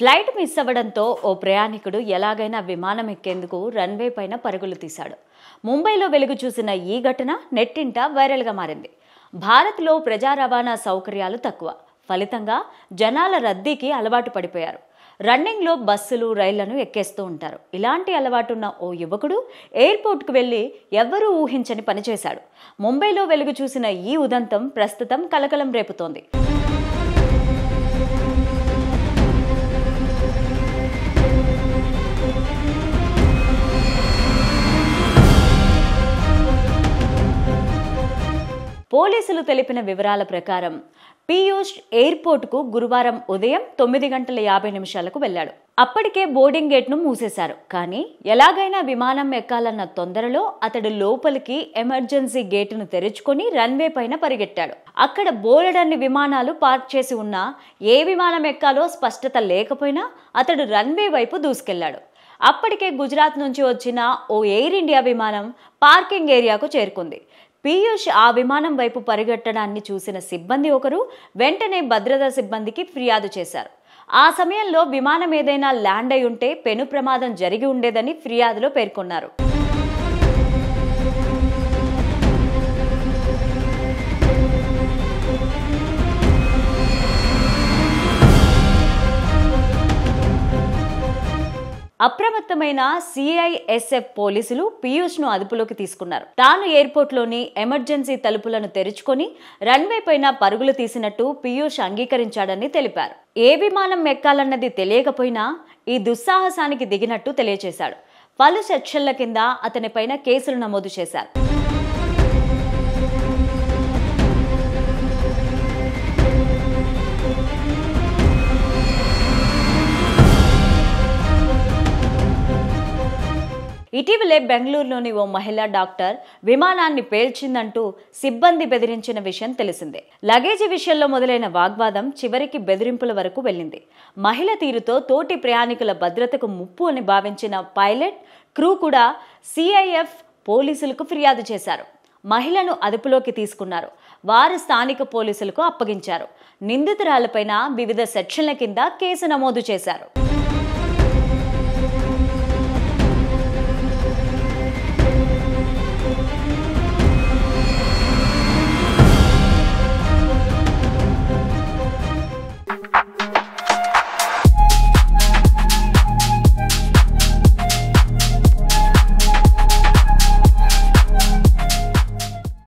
Flight miss అవ్వడంతో ఓ ప్రయాణికుడు ఎలాగైనా విమానం ఎక్కేందుకు రన్వే పైన పరుగులు తీశాడు. ముంబైలో వెలుగు చూసిన ఈ ఘటన నెట్టింట వైరల్గా మారింది. భారత్లో ప్రజా రవాణా సౌకర్యాలు తక్కువ. ఫలితంగా జనాల రద్దీకి అలవాటు పడిపోయారు. రన్నింగ్లో బస్సులు, రైళ్లను ఎక్కేస్తూ ఉంటారు. ఇలాంటి అలవాటున్న ఓ యువకుడు ఎయిర్పోర్ట్కు వెళ్లి ఎవ్వరూ ఊహించని పని చేశాడు. ముంబైలో వెలుగు చూసిన ఈ ఉదంతం ప్రస్తుతం కలకలం రేపుతోంది. పోలీసులు తెలిపిన వివరాల ప్రకారం పీయూష్ ఎయిర్పోర్టుకు గురువారం ఉదయం 9:50 వెళ్లాడు. అప్పటికే బోర్డింగ్ గేట్ను మూసేశారు. కానీ ఎలాగైనా విమానం ఎక్కాలన్న తొందరలో అతడు లోపలికి ఎమర్జెన్సీ గేటును తెరుచుకొని రన్వే పైన పరిగెట్టాడు. అక్కడ బోలెడన్ని విమానాలు పార్క్ చేసి ఉన్నా ఏ విమానం ఎక్కాలో స్పష్టత లేకపోయినా అతడు రన్వే వైపు దూసుకెళ్లాడు. అప్పటికే గుజరాత్ నుంచి వచ్చిన ఓ ఎయిర్ ఇండియా విమానం పార్కింగ్ ఏరియాకు చేరుకుంది. పీయూష్ ఆ విమానం వైపు పరిగెట్టడాన్ని చూసిన సిబ్బంది ఒకరు వెంటనే భద్రతా సిబ్బందికి ఫిర్యాదు చేశారు. ఆ సమయంలో విమానం ఏదైనా ల్యాండ్ అయి ఉంటే పెను ప్రమాదం జరిగి ఉండేదని ఫిర్యాదులో పేర్కొన్నారు. అప్రమత్తమైన సిఐఎస్ఎఫ్ పోలీసులు పీయూష్ను అదుపులోకి తీసుకున్నారు. తాను ఎయిర్పోర్ట్లోని ఎమర్జెన్సీ తలుపులను తెరుచుకొని రన్వే పైన పరుగులు తీసినట్టు పీయూష్ అంగీకరించాడని తెలిపారు. ఏ విమానం ఎక్కాలన్నది తెలియకపోయినా ఈ దుస్సాహసానికి దిగినట్టు తెలియజేశాడు. పలు సెక్షన్ల కింద అతనిపైన కేసులు నమోదు చేశారు. ఇటీవలే బెంగళూరులోని ఓ మహిళా డాక్టర్ విమానాన్ని పేల్చిందంటూ సిబ్బంది బెదిరించిన విషయం తెలిసిందే. లగేజీ విషయంలో మొదలైన వాగ్వాదం చివరికి బెదిరింపుల వరకు వెళ్ళింది. మహిళ తీరుతో తోటి ప్రయాణికుల భద్రతకు ముప్పు అని భావించిన పైలట్, క్రూ కూడా సిఐఎఫ్ పోలీసులకు ఫిర్యాదు చేశారు. మహిళను అదుపులోకి తీసుకున్నారు. వారు స్థానిక పోలీసులకు అప్పగించారు. నిందితురాలపైన వివిధ సెక్షన్ల కింద కేసు నమోదు చేశారు.